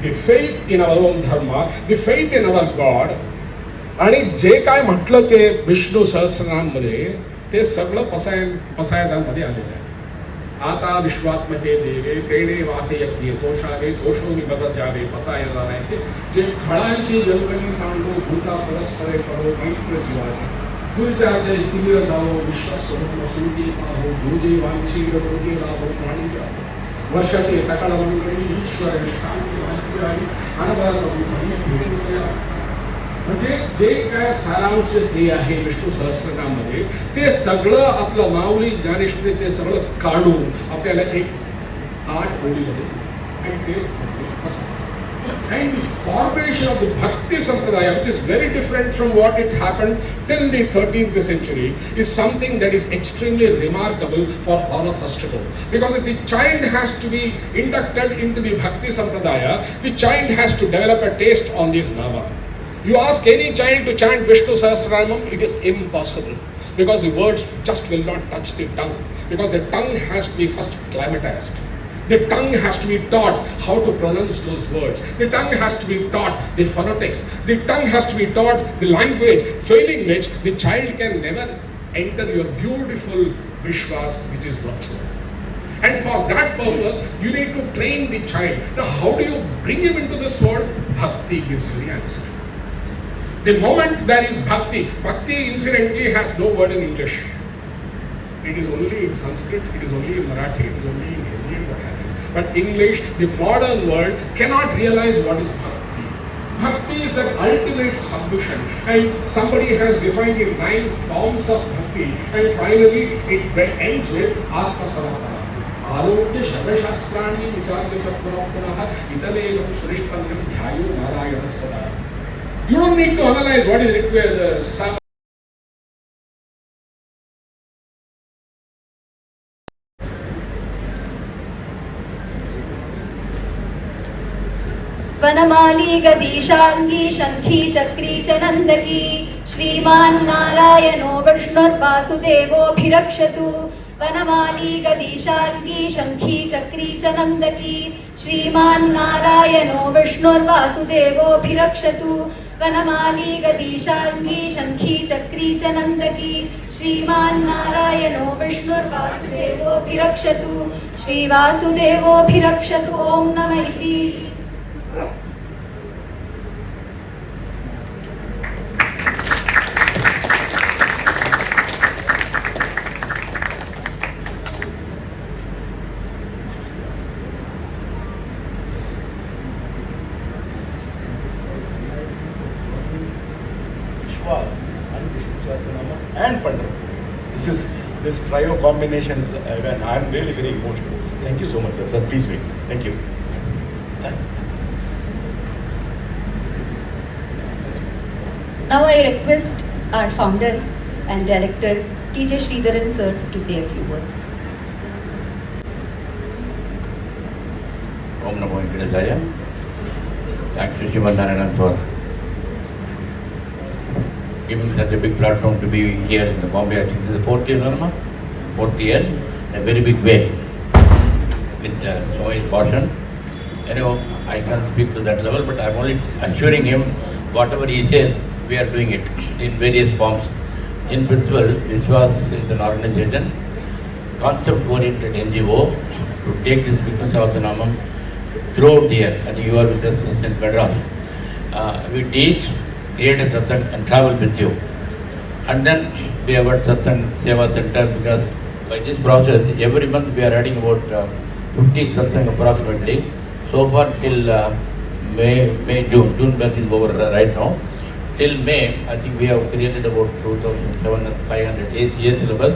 the faith in our own dharma, the faith in our God, आणि जे काय म्हटलं ते विष्णू सहस्रनाममध्ये ते सगळं पसायदांमध्ये आलेलं आहे. आता विश्वात्मके देवे तेणे वाते यज्ञ तोषावे दोषो निबत जावे पसायदा नाही जे फळांची जन्मनी सांगो भूता परस्परे पडो मैत्र जीवाचे दुर्जाचे कुलीर जावो विश्वस्वरूप सुंदी पाहो जोजे वांची रोगे लाभो प्राणी जावो वर्षाचे सकाळ मंडळी ईश्वर शांती आणि अनबरात म्हणजे जे काय सारांश ते आहे विष्णू सहस्रनामध्ये ते सगळं आपलं माऊली ज्ञानेश्वरी ते सगळं काढून आपल्याला एक 8 ओळीमध्ये आणि ते असं. And the formation of the Bhakti Sampradaya, which is very different from what it happened till the 13th century, is something that is extremely remarkable for all of us to know. Because if the child has to be inducted into the Bhakti Sampradaya, the child has to develop a taste on this Nama. You ask any child to chant Vishnu Sahasranam, it is impossible. Because the words just will not touch the tongue. Because the tongue has to be first climatized. The tongue has to be taught how to pronounce those words. The tongue has to be taught the phonetics. The tongue has to be taught the language, failing which the child can never enter your beautiful Visvas, which is virtual. And for that purpose, you need to train the child. Now, how do you bring him into this world? Bhakti gives you the answer. The moment there is bhakti, bhakti incidentally has no word in English. It is only in Sanskrit, it is only in Marathi, it is only in Hindi and what have you. But English, the modern world cannot realize what is bhakti. Bhakti is an ultimate submission, and somebody has defined in 9 forms of bhakti, and finally it ends with Atma Samatana. Arogya Shabashastrani Vicharya Chakrapunah Italeyam Shrishpanam Dhyayo Narayana Sada. You don't need to analyze what is required. वनमाली गदीशांगी शंखी चक्री च नंदकी श्रीमान नारायणो विष्णुर्वासुदेवोऽभिरक्षतु वनमाली गदीशांगी शंखी चक्री च नंदकी श्रीमान नारायणो विष्णुर्वासुदेवोऽभिरक्षतु वनमाली गदीशांगी शंखी चक्री च नंदकी श्रीमान नारायणो विष्णुर्वासुदेवोऽभिरक्षतु श्रीवासुदेवोऽभिरक्षतु ओम नमः इति. And Pandra. This trio combination is, again, I am really very emotional. Thank you so much, sir. Sir, please wait. Thank you. Now I request our founder and director T.J. Sridharan sir to say a few words. Om Namo Venkatesaya. Thanks to Shivanarayanan for giving me such a big platform to be here in the Bombay. I think this is the 4th year, Dharma? 4th year, in a very big way, with so much caution. Anyway, I can't speak to that level, but I'm only assuring him whatever he says, we are doing it in various forms. In principle, Visvas is an organization, concept-oriented NGO, to take this Vishnu Sahasranamam throughout the year. And you are with us since Madras. We teach, create a Satsang and travel with you. And then we have got Satsang Seva Center, because by this process, every month we are adding about 50 Satsang approximately. So far till June batch is over right now. Till May, I think we have created about 2,500 ACA syllabus.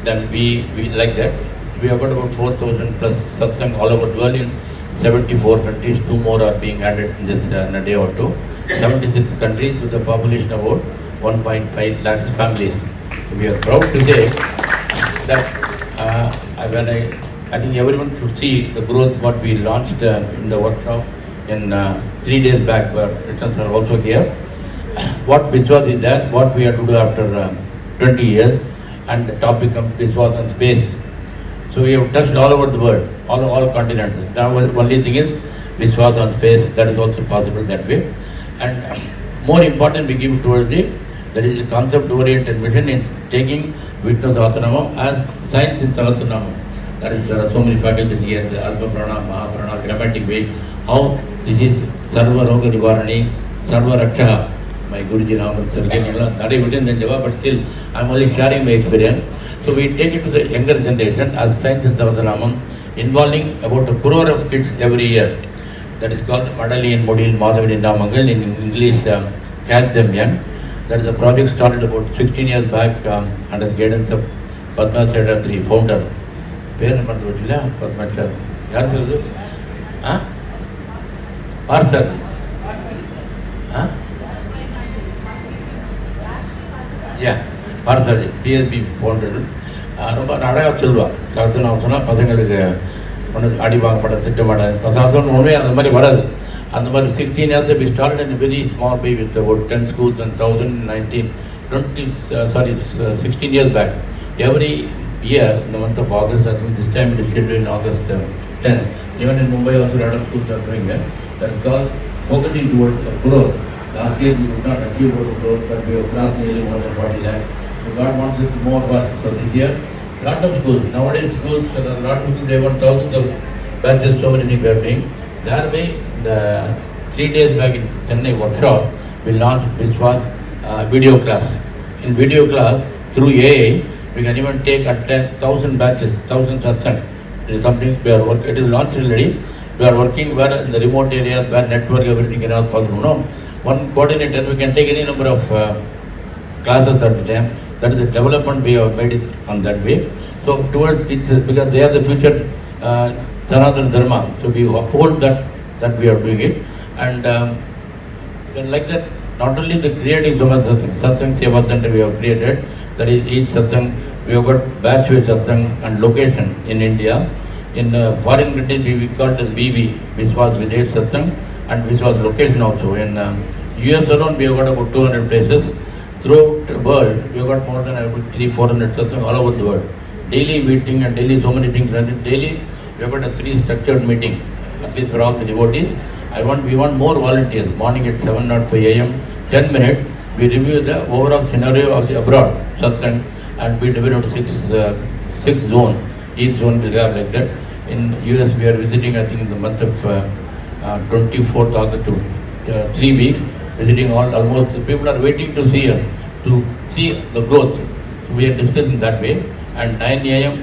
Then we like that. We have got about 4,000 plus Satsang all over the world in 74 countries. 2 more are being added in just in a day or two. 76 countries with a population of about 1.5 lakhs families. We are proud to say that I think everyone should see the growth what we launched in the workshop in 3 days back, where returns are also here. What Visvas is there, what we have to do after 20 years, and the topic of Visvas and space. So we have touched all over the world, all continents. Now the only thing is, Visvas on face, that is also possible that way. And more important, we give towards that is the concept-oriented vision in taking Vishnu Sahasranamam as science in Sahasranamam. That is, there are so many faculties here, the Alpa Prana, Mahaprana, grammatic way, how this is Sarva Roga Nivarani, Sarva Raksha. My Guruji Naman Sir, not written in Java, but still I am only sharing my experience. So we take it to the younger generation as science in Sahasranamam, involving about 1 crore of kids every year. That is called Madali and Modil Madhavini Namangal, in English, Catch Them Young. That is a project started about 16 years back under the guidance of Padma Secretary, founder. Padma Secretary. Arthur. பார்த்தது BSP போன்றது ரொம்ப நிறையா சொல்லுவாள் சகத்து நான் சொன்னால் பசங்களுக்கு ஒன்று அடி வாங்கப்பட திட்டமாட சகத்தோன்னு உண்மையாக அந்த மாதிரி வராது அந்த மாதிரி 16 years we started in a very small way with about 10 schools and 16 years back. Every year in the month of August, I think this time it is scheduled in August 10th. Even in Mumbai also a lot of schools are doing that. That is called focusing towards growth. Last year we could not achieve what growth, but we have crossed nearly more than 40 lakhs. So God wants us to more work. So this year, lot of schools. Nowadays schools, there are a lot of schools, they want thousands of batches, so many things we are doing. That way, the 3 days back in Chennai workshop, we launched Visvas video class. In video class, through AI, we can even take at 10,000 batches, 1,000 Satsang. It is something we are working, it is launched already. We are working where in the remote areas, where network, everything is not possible. No, one coordinator, we can take any number of classes at the time. That is a development we have made it on that way. So towards it, because they are the future Sanatana Dharma, so we uphold that we are doing it. And then like that, not only the creating so much Satsang Seva Center we have created, that is each Satsang, we have got batch-wise Satsang and location in India. In foreign countries, we call it as VV, Visvas Videj Satsang, and Visvas location also. In US alone, we have got about 200 places. Throughout the world, we have got more than 300-400 Satsang all over the world. Daily meeting and daily so many things. And daily, we have got a 3 structured meeting, at least for all the devotees. We want more volunteers. Morning at 7:05 a.m., 10 minutes, we review the overall scenario of the abroad Satsang, and we divide into 6 zones. Each zone will have like that. In US, we are visiting, I think, in the month of 24th August to 3 weeks, visiting almost, people are waiting to see us, to see the growth. So we are discussing that way. And 9 a.m.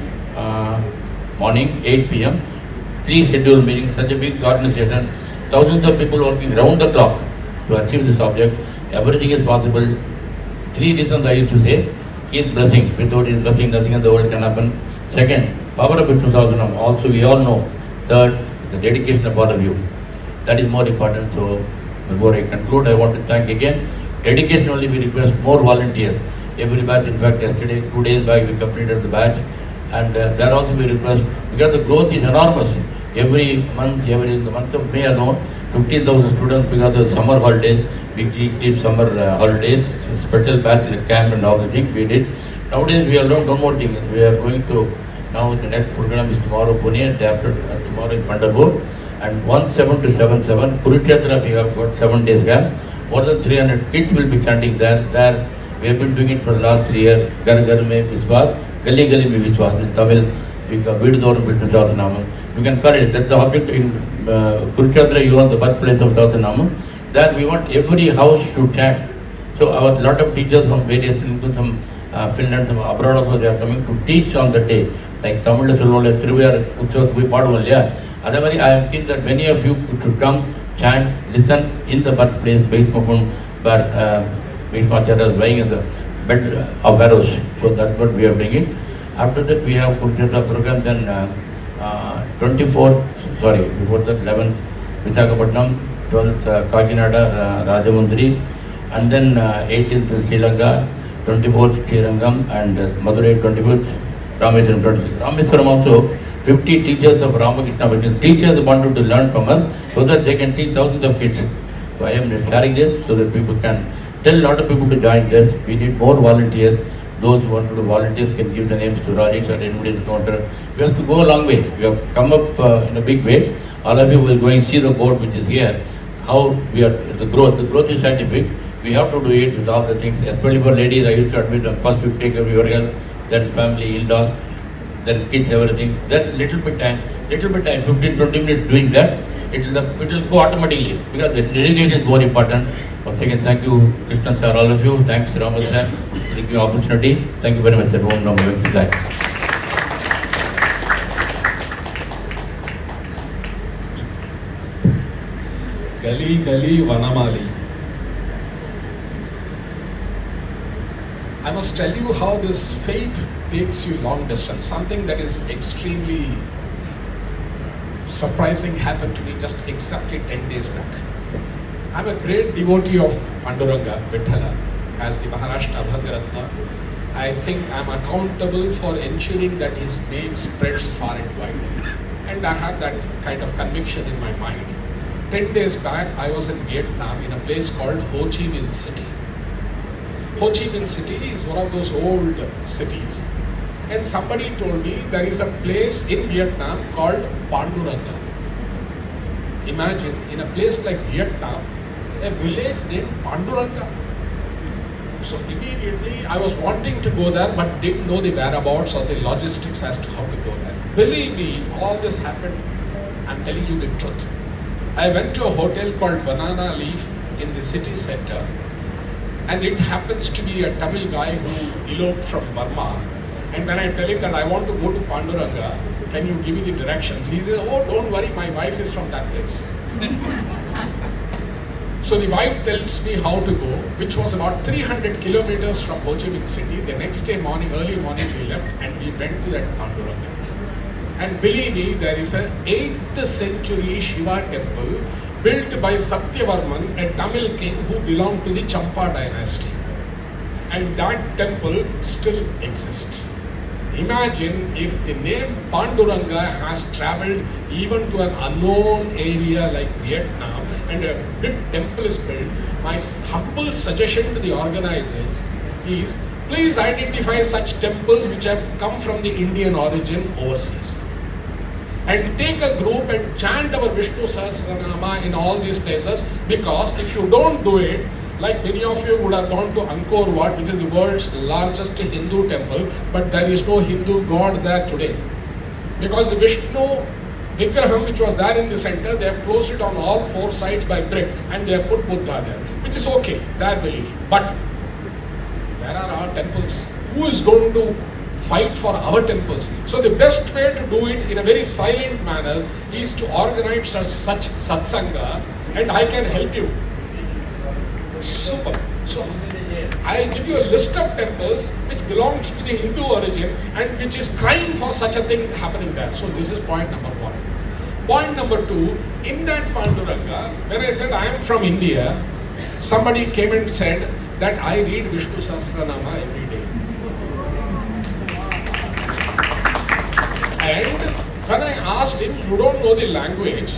Morning, 8 p.m., 3 scheduled meetings, such a big organization, thousands of people working round the clock to achieve this object. Everything is possible. 3 reasons I used to say. His blessing. Without His blessing, nothing in the world can happen. Second, power of Vishnu Sahasranam. Also, we all know. Third, the dedication of all of you. That is more important. So, before I conclude, I want to thank again. Dedication only, we request more volunteers. Every batch, in fact, yesterday, 2 days back, we completed the batch. And there also we request, because the growth is enormous. Every month, in the month of May alone, 15,000 students, because of summer holidays, we keep summer holidays, special batch like camp and all the things we did. Nowadays, we have learned one more thing. We are going to, now the next program is tomorrow Pune, and after tomorrow in Pandharpur. And 17 to 7/7, Kurukshetra, we have got 7 days camp. More than 300 kids will be chanting there. We have been doing it for the last 3 years. Gar Gar Mein Visvas, Gali Gali Mein Visvas. In Tamil, we can Vidudoram Vishnu Sahasranamam. You can call it. That's the object in Kurukshetra, you are the birthplace of Sahasranamam. That we want every house to chant. So our lot of teachers from various, some Finland, some abroad also, they are coming to teach on the day. Like Tamil Solole, Triviyar, Utsav, we Padwal, yeah. Otherwise, I have seen that many of you should come, chant, listen in the birthplace, Bhishmapun, where Bhishmacharya is lying in the bed of arrows. So that's what we are bringing. After that, we have Kurukshetra program, then before that, 11th, Visakhapatnam, 12th, Kakinada, Rajamundri, and then 18th, Sri Lanka, 24th, Sri Rangam, and Madurai, 25th, Rameswaram, 26th. Rameswaram also, 50 teachers of Ramakrishna, teachers wanted to learn from us so that they can teach thousands of kids. So I am sharing this so that people can tell a lot of people to join this. We need more volunteers. those who want to do volunteers can give the names to Rajesh or anybody in the counter. We have to go a long way. We have come up in a big way. All of you will go and see the board which is here. How we are, the growth is scientific. We have to do it with all the things, especially for ladies. I used to admit them. First we take care of your health, then family, in-laws, then kids, everything. Then little bit time, 15-20 minutes doing that, it will go automatically because the dedication is more important. Once again, thank you, Krishna sir, all of you. Thanks, Raman sir, for giving me opportunity. Thank you very much, sir. Om Namo Vishvas. Gali Gali Vanamali. I must tell you how this faith takes you long distance. Something that is extremely surprising happened to me just exactly 10 days back. I'm a great devotee of Panduranga, Vithala, as the Maharashtra Bhagaratna. I think I'm accountable for ensuring that his name spreads far and wide. And I have that kind of conviction in my mind. 10 days back, I was in Vietnam in a place called Ho Chi Minh City. Ho Chi Minh City is one of those old cities. And somebody told me there is a place in Vietnam called Panduranga. Imagine, in a place like Vietnam, a village named Panduranga. So immediately I was wanting to go there but didn't know the whereabouts or the logistics as to how to go there. Believe me, all this happened, I'm telling you the truth. I went to a hotel called Banana Leaf in the city center, and it happens to be a Tamil guy who eloped from Burma. And when I tell him that I want to go to Panduranga, can you give me the directions? He says, oh, don't worry, my wife is from that place. So the wife tells me how to go, which was about 300 kilometers from Ho Chi Minh City. The next day morning, early morning, we left and we went to that Panduranga. And believe me, there is a 8th century Shiva temple built by Satyavarman, a Tamil king who belonged to the Champa dynasty. And that temple still exists. Imagine if the name Panduranga has travelled even to an unknown area like Vietnam and a big temple is built. My humble suggestion to the organizers is, please identify such temples which have come from the Indian origin overseas. And take a group and chant our Vishnu Sahasranama in all these places, because if you don't do it, like many of you would have gone to Angkor Wat, which is the world's largest Hindu temple, but there is no Hindu god there today. Because the Vishnu Vigraham which was there in the center, they have closed it on all 4 sides by brick and they have put Buddha there, which is okay, their belief. But where are our temples? Who is going to fight for our temples? So the best way to do it in a very silent manner is to organize such satsanga, and I can help you. Super. So I'll give you a list of temples which belongs to the Hindu origin and which is crying for such a thing happening there. So this is point number 1. Point number 2, in that Panduranga, when I said I am from India, somebody came and said that I read Vishnu Sahasranama every day. And when I asked him, you don't know the language,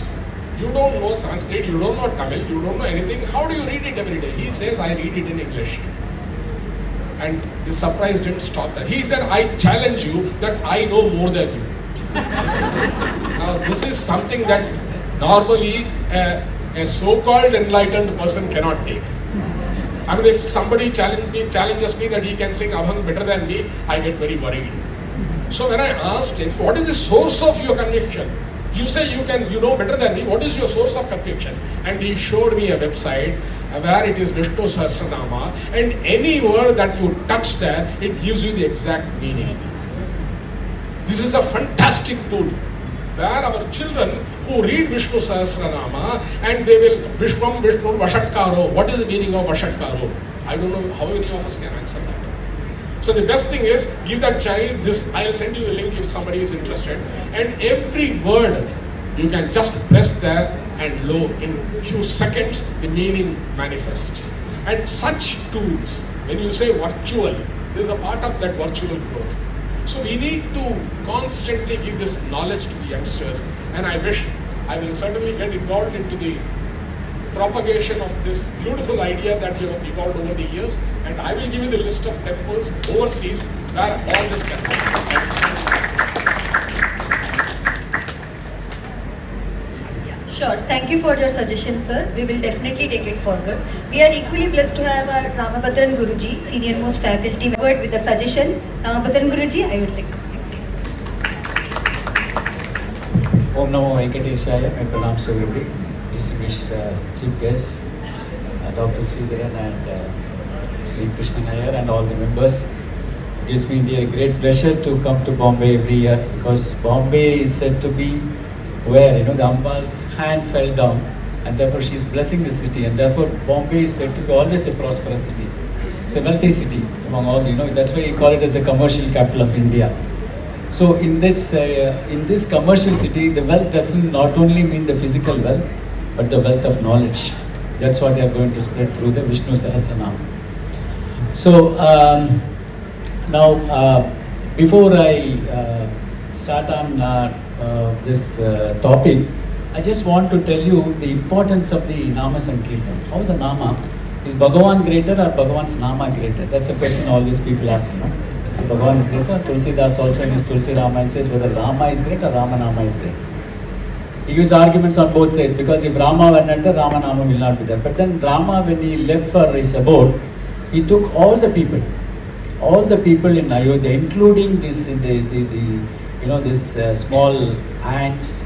you don't know Sanskrit, you don't know Tamil, you don't know anything, how do you read it every day? He says, I read it in English. And the surprise didn't stop there. He said, I challenge you that I know more than you. Now this is something that normally a so-called enlightened person cannot take. I mean, if somebody challenges me that he can sing Abhang better than me, I get very worried. So when I asked him, what is the source of your conviction? You say you know better than me, what is your source of conviction? And he showed me a website where it is Vishnu Sahasranama, and any word that you touch there, it gives you the exact meaning. This is a fantastic tool where our children who read Vishnu Sahasranama and they will Vishwam Vishnu Vashatkaro. What is the meaning of Vashatkaro? I don't know how many of us can answer that. So the best thing is, give that child this. I'll send you a link if somebody is interested. And every word you can just press there, and lo, in few seconds the meaning manifests. And such tools, when you say virtual, there is a part of that virtual growth. So we need to constantly give this knowledge to the youngsters. And I wish I will certainly get involved into the propagation of this beautiful idea that you have evolved over the years, and I will give you the list of temples overseas where all this can happen. Sure. Thank you for your suggestion, sir. We will definitely take it forward. We are equally blessed to have our Ramabhadran Guruji, senior most faculty member, with the suggestion. Ramabhadran Guruji, I would like to. Om Namo Venkateshaya. My pranams to everybody. Distinguished chief guests, Dr. Sridharan and Sri Krishnan Iyer and all the members. It gives me indeed a great pleasure to come to Bombay every year, because Bombay is said to be where the Ambal's hand fell down, and therefore she is blessing the city, and therefore Bombay is said to be always a prosperous city. It's a wealthy city among all that's why you call it as the commercial capital of India. So in this commercial city, the wealth doesn't not only mean the physical wealth, but the wealth of knowledge. That's what they are going to spread through the Vishnu Sahasranam. So now before I start on this topic, I just want to tell you the importance of the Nama Sankirtan. How the Nama, is Bhagavan greater or Bhagavan's Nama greater? That's a question always people ask, So Bhagavan is greater. Tulsidas also in his Tulsi Ramayana says whether Rama is great or Rama Nama is great. He gives arguments on both sides, because if Rama were not there, Rama Nama will not be there. But then Rama, when he left for his abode, he took all the people in Ayodhya, including this this small ants,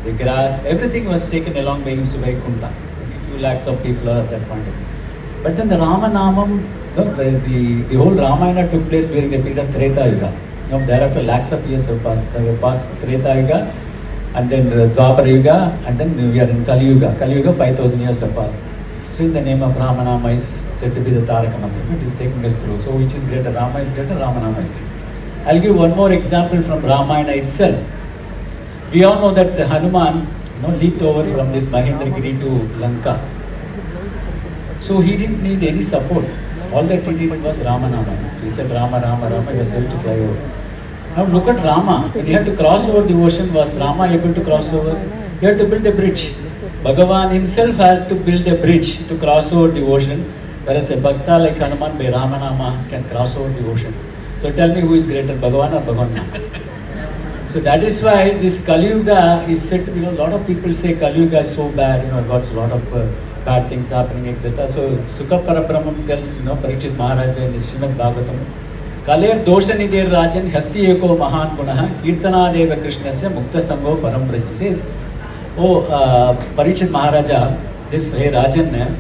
the grass, everything was taken along by him to Vaikunta. A few lakhs of people are at that point. But then the Ramanamam, the whole Ramayana took place during the period of Treta Yuga. Thereafter lakhs of years have passed. We have passed Treta Yuga, and then Dwapara Yuga, and then we are in Kali Yuga. Kali Yuga, 5,000 years have passed. Still the name of Ramanama is said to be the Taraka Mantra. It is taking us through. So which is greater? Rama is greater, Ramanama is greater. I'll give one more example from Ramayana itself. We all know that Hanuman leaped over from this Mahendragiri to Lanka. So he didn't need any support. All that he needed was Ramanama. He said Rama, Rama, Rama, he was able to fly over. Now look at Rama. When he had to cross over the ocean, was Rama able to cross over? He had to build a bridge. Bhagavan himself had to build a bridge to cross over the ocean, whereas a Bhakta like Hanuman by Ramanama can cross over the ocean. So tell me, who is greater, Bhagavan or Bhagavan? So that is why this Kali Yuga is said to be, a lot of people say Kali Yuga is so bad, got a lot of bad things happening, etc. So Sukha Parabrahman tells, Parikshit Maharaja in the Srimad Bhagavatam, Kaler Doshanidir Rajan Hasti Eko Mahan Gunaha Kirtana Deva Krishnasya Mukta Sangho Parambrati. Says, Parikshit Maharaja, this hey Rajan,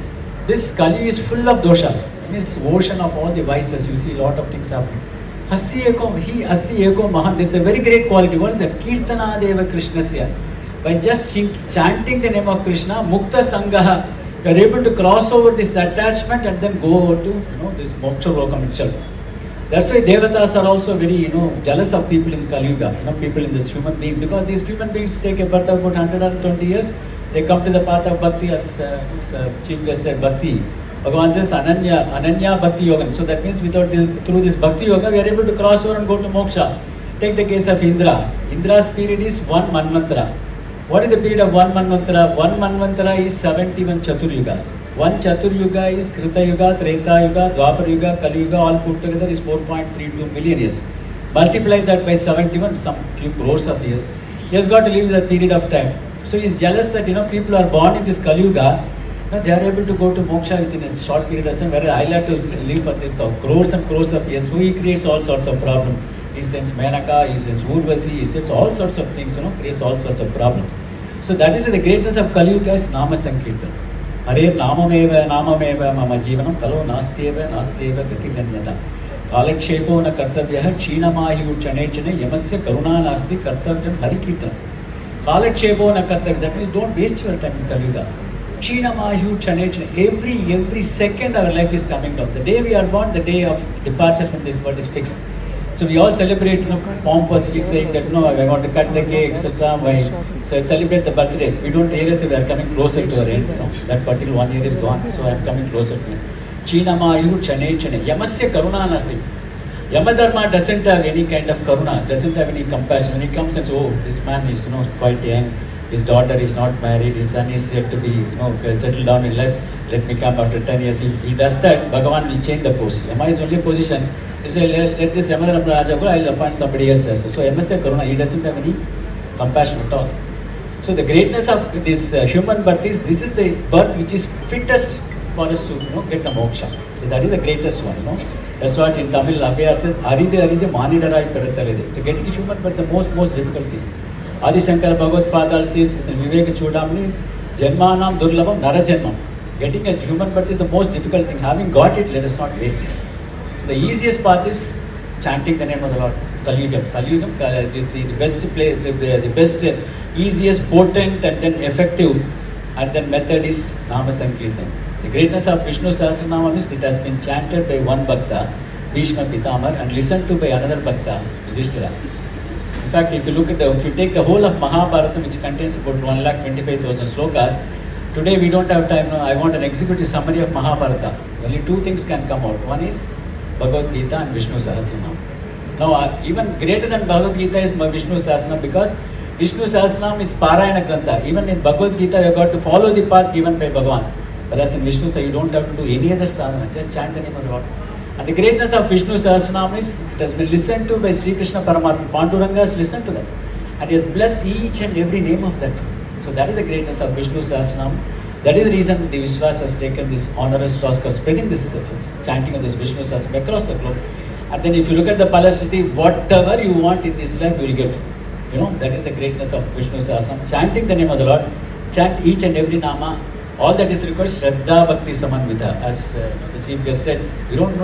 this Kali is full of doshas. It's ocean of all the vices. You see a lot of things happening. Hasti Eko Mahan, that's a very great quality. What is that? Kirtana Deva Krishnasya. By just chanting the name of Krishna, Mukta Sangaha, you are able to cross over this attachment and then go over to this Moksha Lokam itself. That's why Devatas are also very jealous of people in Kali Yuga, people in this human being, because these human beings take a birth of about 120 years, they come to the path of Bhakti, as Chief Guest said, Bhakti. Bhagavan says Ananya Bhakti Yoga. So that means through this Bhakti Yoga, we are able to cross over and go to Moksha. Take the case of Indra. Indra's period is 1 Manvantara. What is the period of 1 Manvantara? 1 Manvantara is 71 Chaturyugas. 1 Chaturyuga is Krita Yuga, Treta Yuga, Dwapara Yuga, Kali Yuga, all put together is 4.32 million years. Multiply that by 71, some few crores of years. He has got to live that period of time. So he is jealous that people are born in this Kali Yuga. They are able to go to moksha within a short period of time, whereas I like to live for this crores and crores of years. So he creates all sorts of problems. He sends Menaka, he sends Urvasi, he sends all sorts of things, creates all sorts of problems. So that is the greatness of Kali Yuga is Nama Sankirtan. Hare Namameva Mama Jivanam Kalo Nastyeva Gati Ganyata. Kalakshepo na kartavyaha Chinamahi Uchanechane Yamasya Karuna Nasti Kartavyam Hari Kirtan. Kalakshepo na kartavyaha, that means don't waste your time in Kali Yuga. Chinamahu Chanechane, every second our life is coming down. The day we are born, the day of departure from this world is fixed. So we all celebrate, pompously saying that, I want to cut the cake, etc. So celebrate the birthday. We don't realize that we are coming closer to our end. That particular 1 year is gone, so I am coming closer to it. Chinamahu Chanechane, Yamasya Karuna Nasti. Yamadharma doesn't have any kind of karuna, doesn't have any compassion. When he comes and says, this man is quite young, his daughter is not married, his son is yet to be, settled down in life. Let me come after 10 years. If he does that, Bhagavan will change the post. Yama is only position. He say, let this Yamadharma Raja go, I will appoint somebody else also. So MSA Karuna, he doesn't have any compassion at all. So the greatness of this human birth is, this is the birth which is fittest for us to, get the moksha. So that is the greatest one, That's what in Tamil Abhayar says, Aride Manidarai Perathalede. To get human birth, the most difficult thing. Adi Shankara Bhagavad Padal says, Viveka Chudamni, Janmanam Durlabam Narajanmam. Getting a human birth is the most difficult thing. Having got it, let us not waste it. So the easiest path is chanting the name of the Lord. Kaliyugam is the best play, the best, easiest, potent and then effective, and then method is Nama Sankirtan. The greatness of Vishnu Sahasranamam is it has been chanted by one Bhakta, Bhishma Pitamar, and listened to by another Bhakta, Yudhishthira. In fact, if you take the whole of Mahabharata, which contains about 1,25,000 slokas, today we don't have time now. I want an executive summary of Mahabharata. Only two things can come out. One is Bhagavad Gita and Vishnu Sahasranam. Now, even greater than Bhagavad Gita is Vishnu Sahasranam, because Vishnu Sahasranam is Parayana Grantha. Even in Bhagavad Gita, you have got to follow the path given by Bhagavan. Whereas in Vishnu, you don't have to do any other sadhana, just chant the name of the Lord. And the greatness of Vishnu Sahasranam is, it has been listened to by Sri Krishna Paramatma. Panduranga has listened to that. And he has blessed each and every name of that. So that is the greatness of Vishnu Sahasranam. That is the reason the Visvas has taken this onerous task of spreading this chanting of this Vishnu Sahasranam across the globe. And then if you look at the Palasriti, whatever you want in this life, you will get. That is the greatness of Vishnu Sahasranam. Chanting the name of the Lord, chant each and every nama. All that is required, Shraddha Bhakti Samanvita. As the Chief Guest said, you don't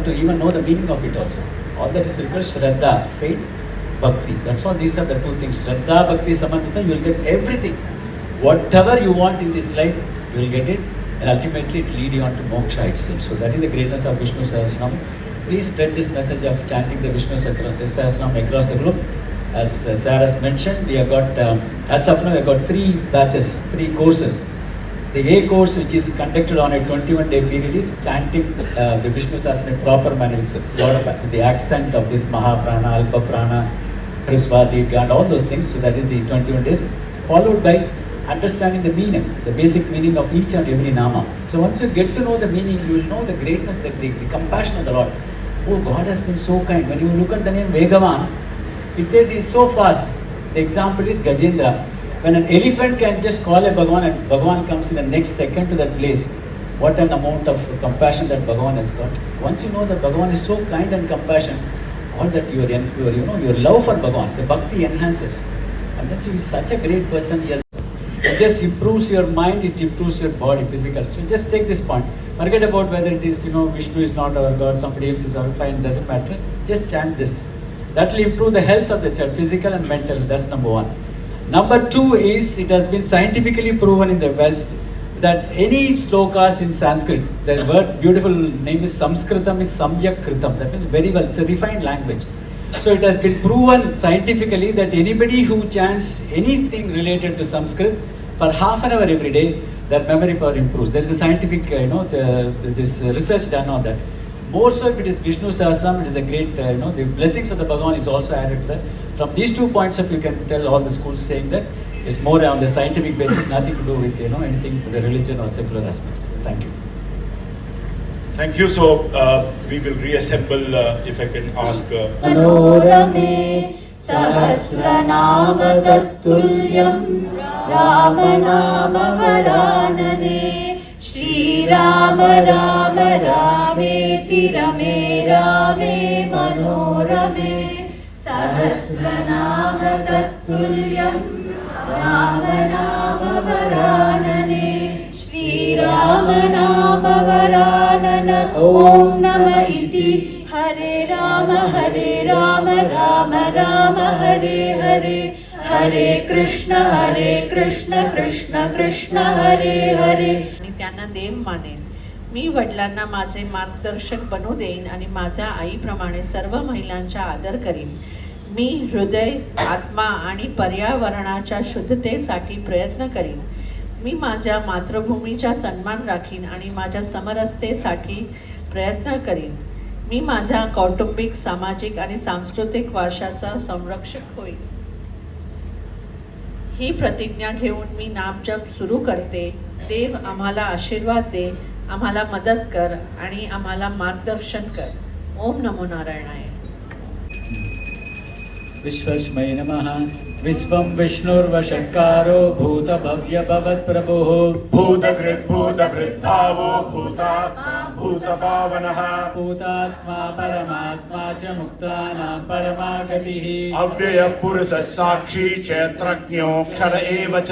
even know the meaning of it also. All that is required, Shraddha, faith, Bhakti. That's all. These are the two things. Shraddha Bhakti Samanvita, you will get everything. Whatever you want in this life, you will get it. And ultimately, it will lead you on to moksha itself. So that is the greatness of Vishnu Sahasranam. Please spread this message of chanting the Vishnu Sahasranam across the globe. As Sarah has mentioned, we have got, as of now, we have got 3 batches, 3 courses. The A course, which is conducted on a 21-day period, is chanting the Vishnu Sahasranam in a proper manner with the accent of this Mahaprana, Alpa Prana, Hrisvati, and all those things. So that is the 21 days, followed by understanding the meaning, the basic meaning of each and every nama. So once you get to know the meaning, you will know the greatness, the compassion of the Lord. Oh, God has been so kind. When you look at the name Vegavan, it says he is so fast. The example is Gajendra. When an elephant can just call a Bhagavan and Bhagavan comes in the next second to that place, what an amount of compassion that Bhagavan has got. Once you know that Bhagavan is so kind and compassionate, all that your love for Bhagavan, the bhakti enhances. And that's, he is such a great person. It just improves your mind, it improves your body, physical. So just take this point. Forget about whether it is, Vishnu is not our God, somebody else is our fine, doesn't matter. Just chant this. That will improve the health of the child, physical and mental. That's number 1. Number 2 is, it has been scientifically proven in the West that any slokas in Sanskrit, the word, beautiful name is Samskritam, is Samyak Kritam. That means very well, it's a refined language. So it has been proven scientifically that anybody who chants anything related to Sanskrit for half an hour every day, their memory power improves. There is a scientific, this research done on that. More so if it is Vishnu Sahasranam, it is the great, the blessings of the Bhagavan is also added to that. From these 2 points of view, you can tell all the schools saying that it's more on the scientific basis, nothing to do with, anything to the religion or secular aspects. Thank you. Thank you. So we will reassemble, if I can ask. Manorame Sahasranama Tattulya Ramanama Varanane Shri Rama Rama Rameti Rame Rame Manorame Sahasranama Tattulya Ramanama Varanane Shri Rama Nama Varanana Om Nama Iti Hare Rama Rama Rama Hare Hare Hare Krishna Krishna Krishna Hare Hare. आणि त्यांना देव मानेन. मी वडिलांना माझे मार्गदर्शक बनू देईन आणि माझ्या आईप्रमाणे सर्व महिलांचा आदर करीन. मी हृदय, आत्मा आणि पर्यावरणाच्या शुद्धतेसाठी प्रयत्न करीन. मी माझ्या मातृभूमीचा सन्मान राखीन आणि माझ्या समरसतेसाठी प्रयत्न करीन. मी माझ्या कौटुंबिक, सामाजिक आणि सांस्कृतिक वारशाचा संरक्षक होईन. ही प्रतिज्ञा घेऊन मी नामजप सुरू करते. देव आम्हाला आशीर्वाद दे, आम्हाला मदत कर आणि आम्हाला मार्गदर्शन कर. ओम नमो नारायणाय. विश्वस्मै नमः. विश्वं विष्णुर्वषट्कारो भूतभव्यभवत्प्रभुः भूतकृद्भूतभृद्भावो भूतात्मा भूतभावनः भूतात्मा परमात्मा च मुक्तानां परमा गतिः अव्ययपुरुषः साक्षी क्षेत्रज्ञोऽक्षर एव च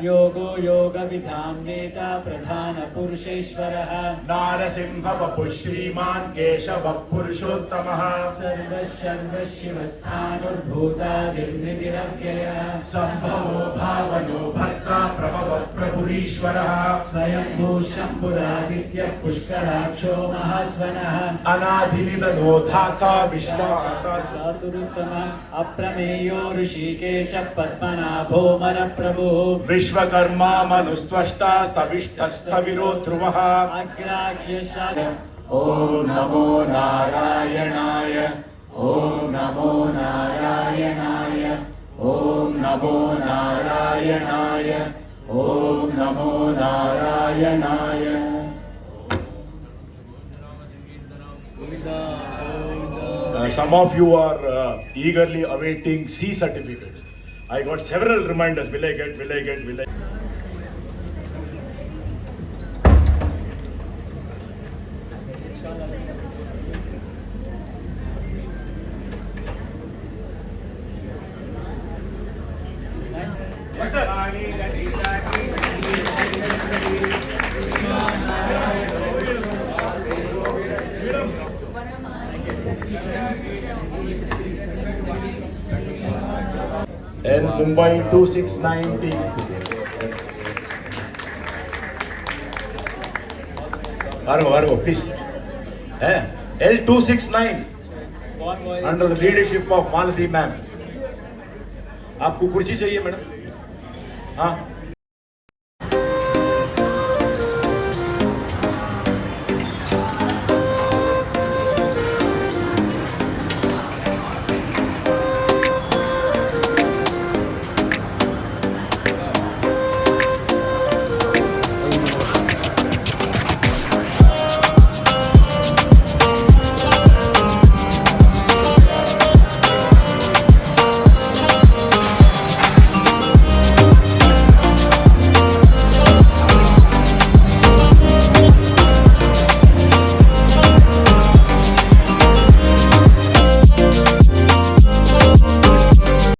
योगो योगविधां नेता प्रधानपुरुषेश्वरः नारसिंहवपुः श्रीमान् केशवः पुरुषोत्तमः सर्वशर्वशिवस्थानुर्भूतादिर्निधिरव्ययः सम्भवो भावनो भर्ता प्रभवः प्रभुरीश्वरः स्वयंभू शम्भुरादित्यः पुष्कराक्षो महास्वनः अनादिनिधनो धाता विश्वाता चातुरुत्तमः अप्रमेयो ऋषिकेशः पद्मनाभो मनप्रभुः विश्वकर्मा मनुस्त्वष्टा स्तविष्ठस्तविरो ध्रुवः अग्राह्यशाल ॐ नमो नारायणाय ॐ नमो नारायणाय ॐ नमो नारायणाय ॐ नमो नारायणाय. Some of you are eagerly awaiting C certificates. I got several reminders. Will I get? Will I get? Will I? Yes, sir. L Mumbai 2690. Argo, please. L269 under the leadership of Malati ma'am. आपको कुर्सी चाहिए madam? हाँ